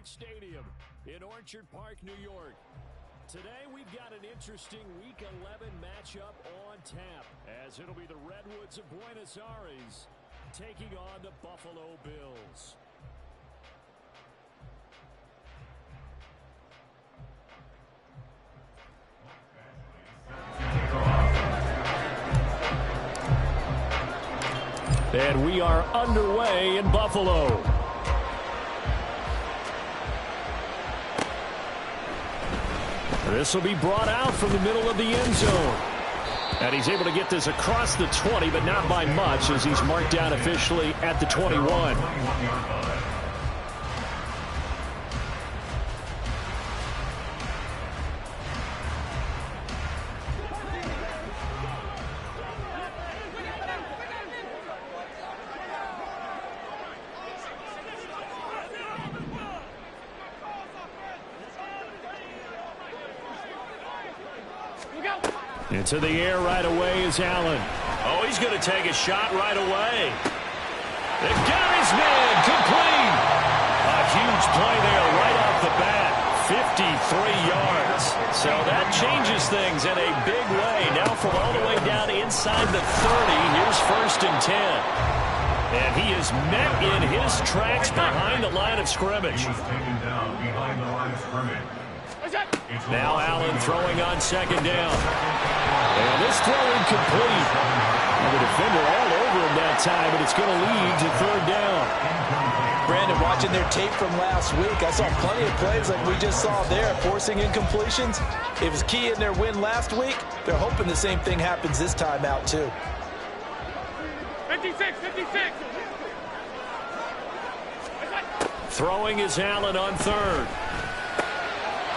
Stadium in Orchard Park, New York. Today we've got an interesting Week 11 matchup on tap, as it'll be the Redwoods of Buenos Aires taking on the Buffalo Bills. And we are underway in Buffalo. This will be brought out from the middle of the end zone. And he's able to get this across the 20, but not by much, as he's marked down officially at the 21. Into the air right away is Allen. Oh, he's going to take a shot right away. They've got his man complete. A huge play there right off the bat. 53 yards. So that changes things in a big way. Now from all the way down inside the 30, here's 1st and 10. And he is met in his tracks behind the line of scrimmage. Now Allen throwing on 2nd down. And this throw incomplete. And the defender all over him that time, but it's going to lead to 3rd down. Brandon, watching their tape from last week, I saw plenty of plays like we just saw there, forcing incompletions. It was key in their win last week. They're hoping the same thing happens this time out, too. 56. Throwing is Allen on 3rd.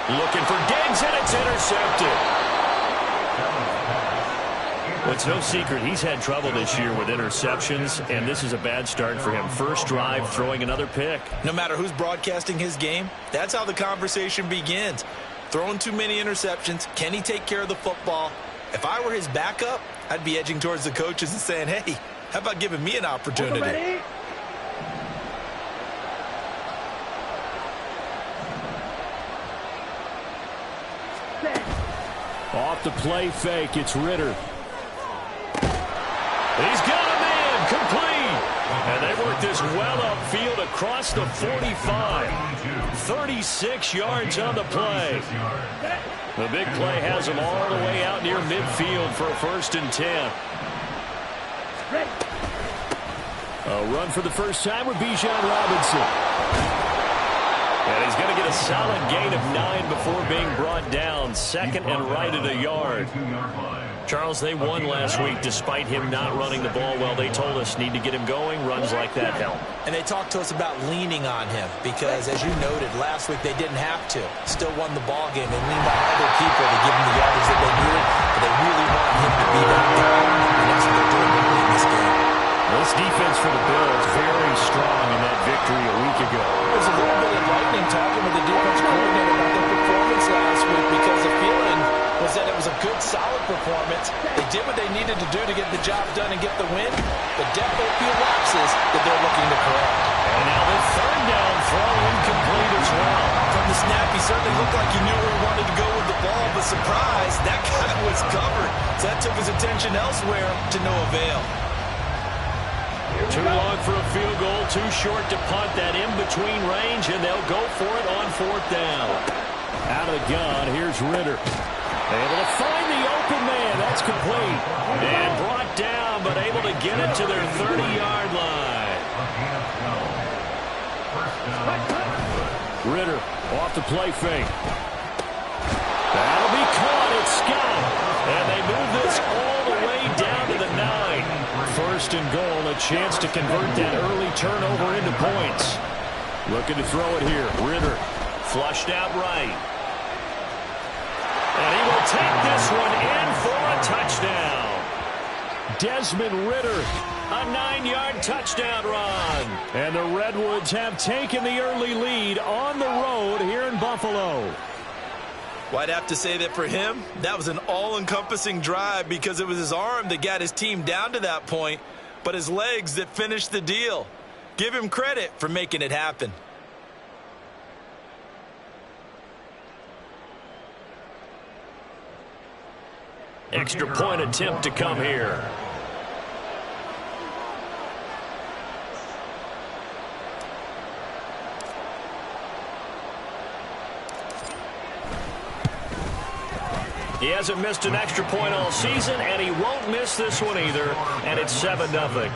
Looking for Diggs, and it's intercepted. Well, it's no secret he's had trouble this year with interceptions, and this is a bad start for him. First drive, throwing another pick. No matter who's broadcasting his game, that's how the conversation begins. Throwing too many interceptions, can he take care of the football? If I were his backup, I'd be edging towards the coaches and saying, hey, how about giving me an opportunity? Off the play fake, it's Ritter. He's got a man complete. And they work this well upfield across the 45. 36 yards on the play. The big play has him all the way out near midfield for a 1st and 10. A run for the first time with Bijan Robinson. And he's going to get a solid gain of 9 before being brought down. 2nd and right at a yard. Charles, they won last week despite him not running the ball well. They told us need to get him going. Runs like that help. And they talked to us about leaning on him because, as you noted, last week they didn't have to. Still won the ball game. They leaned on other people to give him the yardage that they needed, but they really wanted him to be that guy. And that's what they're doing in this game. This defense for the Bills very strong in that victory a week ago. There's a little bit of lightning talking with the defense coordinator about their performance last week because the feeling was that it was a good, solid performance. They did what they needed to do to get the job done and get the win, but definitely a few lapses that they're looking to correct. And now the 3rd down throw incomplete as well. From the snap, he certainly looked like he knew where he wanted to go with the ball, but surprise, that guy was covered. So that took his attention elsewhere to no avail. Too long for a field goal, too short to punt. That in-between range, and they'll go for it on 4th down. Out of the gun, here's Ritter. Able to find the open man. That's complete. And brought down, but able to get it to their 30-yard line. Ritter off the play fake. That'll be caught. It's Scott. And they move this all the way down to the 9. 1st and goal, a chance to convert that early turnover into points. Looking to throw it here. Ritter flushed out right. And he will take this one in for a touchdown. Desmond Ritter, a 9-yard touchdown run. And the Redwoods have taken the early lead on the road here in Buffalo. Well, I'd have to say that for him, that was an all-encompassing drive because it was his arm that got his team down to that point, but his legs that finished the deal. Give him credit for making it happen. Extra point attempt to come here. He hasn't missed an extra point all season, and he won't miss this one either, and it's 7-0.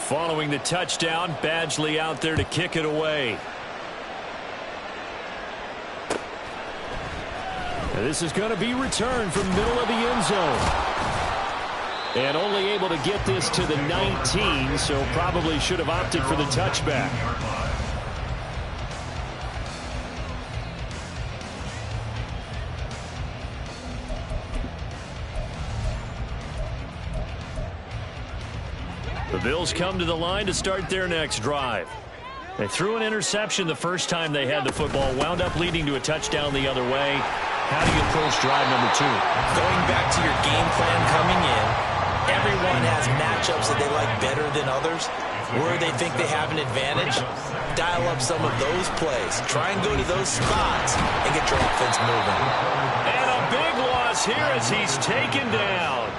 Following the touchdown, Badgley out there to kick it away. And this is going to be returned from middle of the end zone. And only able to get this to the 19, so probably should have opted for the touchback. The Bills come to the line to start their next drive. They threw an interception the first time they had the football, wound up leading to a touchdown the other way. How do you approach drive number 2? Going back to your game plan coming in, everyone has matchups that they like better than others. Where they think they have an advantage, dial up some of those plays. Try and go to those spots and get your offense moving. And a big loss here as he's taken down.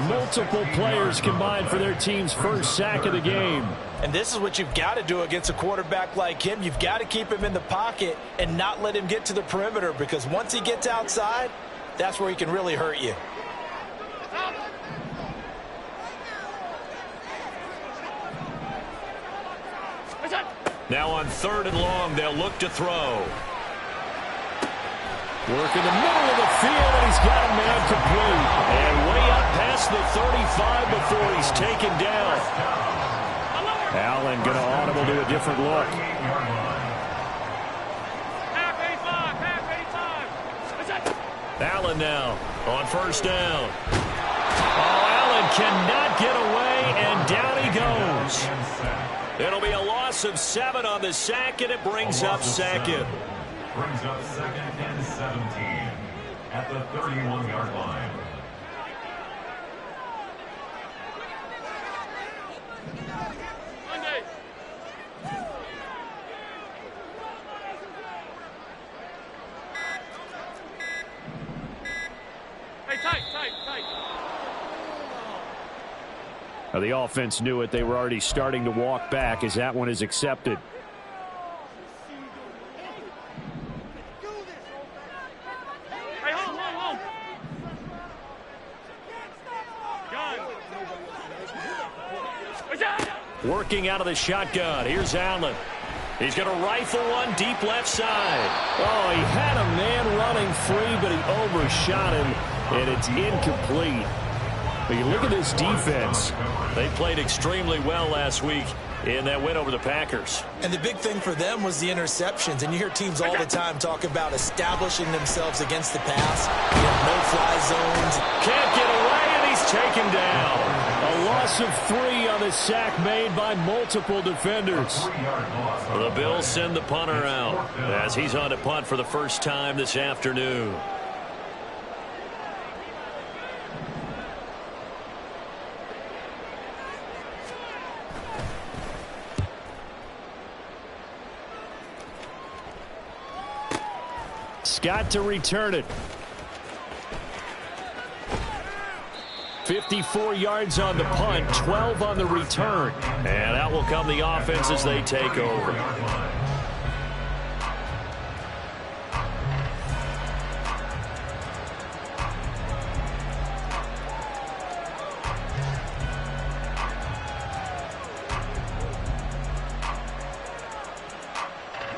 Multiple players combined for their team's first sack of the game. And this is what you've got to do against a quarterback like him. You've got to keep him in the pocket and not let him get to the perimeter, because once he gets outside, that's where he can really hurt you. Now on 3rd and long, they'll look to throw. Work in the middle of the field, and he's got a man complete. And way up past the 35 before he's taken down. Allen going to audible to a different look. Allen now on 1st down. Oh, Allen cannot get away, and down he goes. It'll be a loss of 7 on the sack, and it brings up 2nd. Brings up 2nd and 17 at the 31-yard line. Hey, tight. Now the offense knew it. They were already starting to walk back as that one is accepted. Working out of the shotgun. Here's Allen. He's going to rifle one deep left side. Oh, he had a man running free, but he overshot him, and it's incomplete. But you look at this defense. They played extremely well last week in that win over the Packers. And the big thing for them was the interceptions. And you hear teams all the time talk about establishing themselves against the pass. You have no-fly zones. Can't get away, and he's taken down. A loss of 3 on the sack made by multiple defenders. The Bills send the punter out as he's on to punt for the first time this afternoon. Scott to return it. 54 yards on the punt, 12 on the return. And out will come the offense as they take over.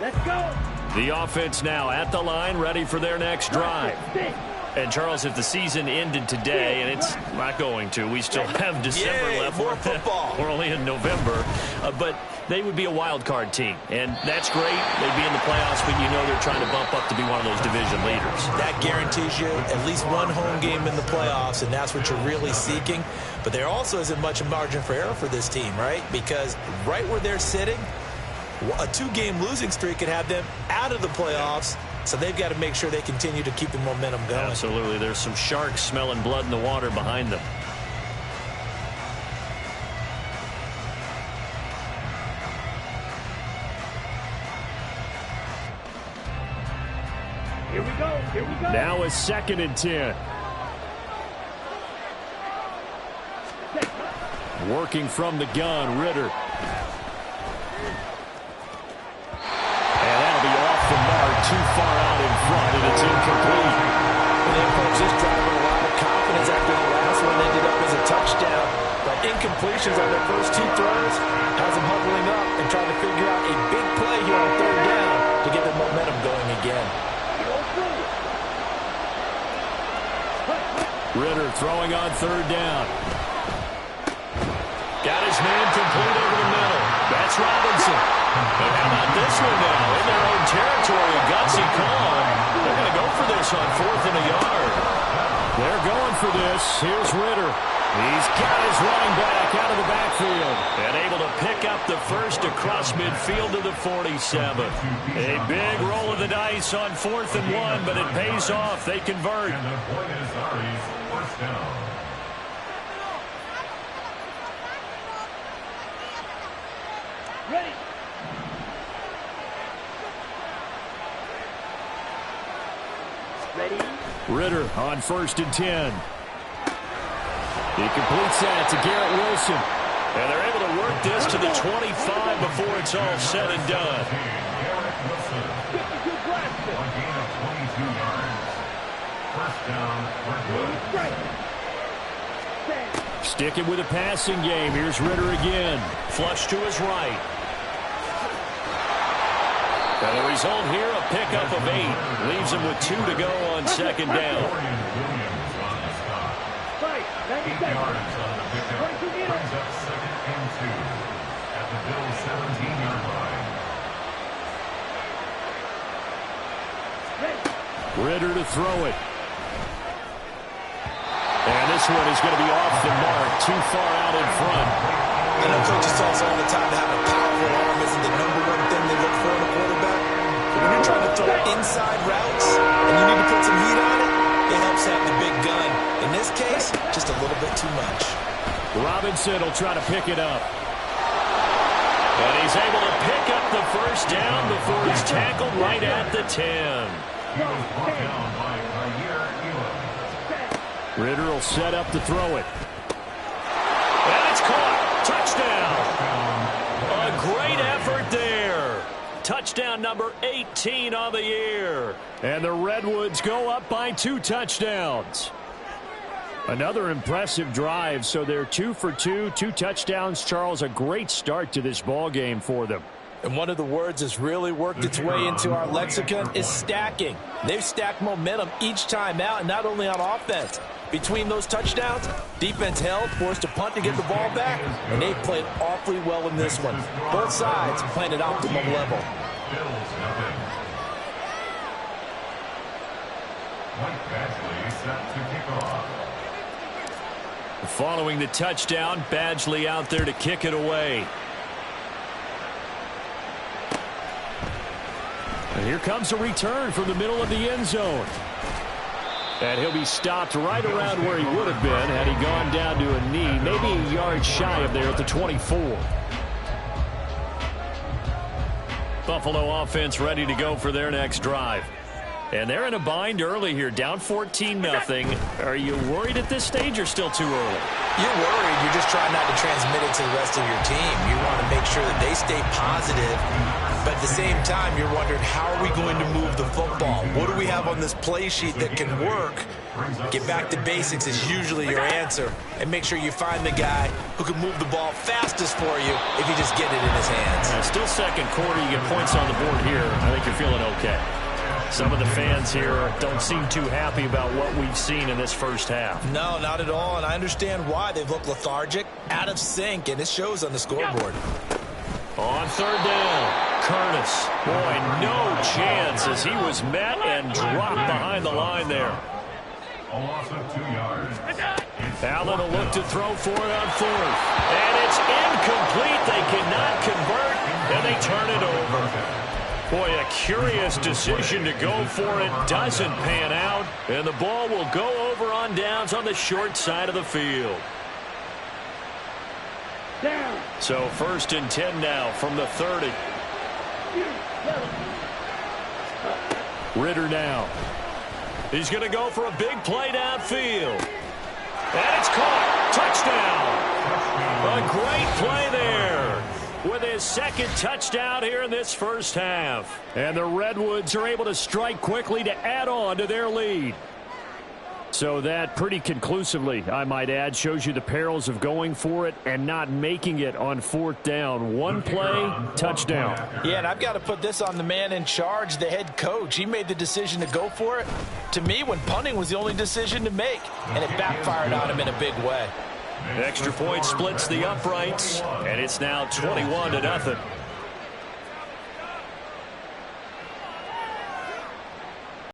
Let's go. The offense now at the line, ready for their next drive. And, Charles, if the season ended today, and it's not going to, we still have December left. More football. We're only in November. But they would be a wild card team, and that's great. They'd be in the playoffs, but you know they're trying to bump up to be one of those division leaders. That guarantees you at least one home game in the playoffs, and that's what you're really seeking. But there also isn't much margin for error for this team, right? Because right where they're sitting, a 2-game losing streak could have them out of the playoffs So they've got to make sure they continue to keep the momentum going. Absolutely. There's some sharks smelling blood in the water behind them. Here we go. Here we go. Now it's 2nd and 10. Working from the gun, Ritter. And that'll be off the mark, too far out in front, and it's incomplete. And they approach this drive with a lot of confidence after the last one ended up as a touchdown. But incompletions on their first 2 throws has them huddling up and trying to figure out a big play here on 3rd down to get the momentum going again. Ritter throwing on 3rd down. Got his man complete over the middle. That's Robinson. But how about this one now? In their own territory, a gutsy call. They're going to go for this on 4th and a yard. They're going for this. Here's Ritter. He's got his running back out of the backfield. And able to pick up the first across midfield to the 47. A big roll of the dice on 4th and 1, but it pays off. They convert. And the Buenos Aires first down. Ready. Ready. Ritter on 1st and 10. He completes that to Garrett Wilson. And they're able to work this to the 25 before it's all said and done. Garrett Wilson. A gain of 22 yards. First down, Redwood. Sticking with a passing game. Here's Ritter again. Flush to his right. And the result here, a pickup of 8. Leaves him with 2 to go on 2nd down. Williams on the stop. 8 yards on the pickup. Brings up 2nd and 2 at the Bills' 17-yard line. Ritter to throw it. And this one is going to be off the mark. Too far out in front. I know coaches tell us all the time to have a powerful arm isn't the #1 thing they look for in a quarterback. But when you're trying to throw inside routes and you need to put some heat on it, it helps have the big gun. In this case, just a little bit too much. Robinson will try to pick it up. And he's able to pick up the first down before he's tackled right at the 10. He was brought down by Kaiir Elam. Ritter will set up to throw it. And it's caught. Touchdown. A great effort there. Touchdown number 18 on the year. And the Redwoods go up by 2 touchdowns. Another impressive drive, so they're 2 for 2, 2 touchdowns. Charles, a great start to this ball game for them. And one of the words that's really worked its way into our lexicon is stacking. They've stacked momentum each time out, and not only on offense. Between those touchdowns, defense held, forced a punt to get the ball back, and they played awfully well in this one. Both sides playing at optimum level. Bills nothing. Mike Badgley set to kick off. Following the touchdown, Badgley out there to kick it away. And here comes a return from the middle of the end zone. And he'll be stopped right around where he would have been had he gone down to a knee, maybe a yard shy of there at the 24. Buffalo offense ready to go for their next drive. And they're in a bind early here, down 14-0. Are you worried at this stage or still too early? You're worried. You're just trying not to transmit it to the rest of your team. You want to make sure that they stay positive. But at the same time, you're wondering, how are we going to move the football? What do we have on this play sheet that can work? Get back to basics is usually your answer. And make sure you find the guy who can move the ball fastest for you if you just get it in his hands. Still second quarter. You get points on the board here. I think you're feeling okay. Some of the fans here don't seem too happy about what we've seen in this first half. No, not at all, and I understand why. They've looked lethargic, out of sync, and it shows on the scoreboard. On third down, Curtis. Boy, no chance as he was met and dropped behind the line there. A loss of 2 yards. Allen will look to throw for it on 4th. And it's incomplete. They cannot convert, and they turn it over. Boy, a curious decision to go for it. Doesn't pan out. And the ball will go over on downs on the short side of the field. Down. So 1st and 10 now from the 30. Ritter now. He's going to go for a big play downfield. And it's caught. Touchdown. A great play there with his 2nd touchdown here in this first half. And the Redwoods are able to strike quickly to add on to their lead. So that pretty conclusively, I might add, shows you the perils of going for it and not making it on 4th down. One play, touchdown. Yeah, and I've got to put this on the man in charge, the head coach. He made the decision to go for it. To me, when punting was the only decision to make, and it backfired on him in a big way. Extra point splits the uprights, and it's now 21-0.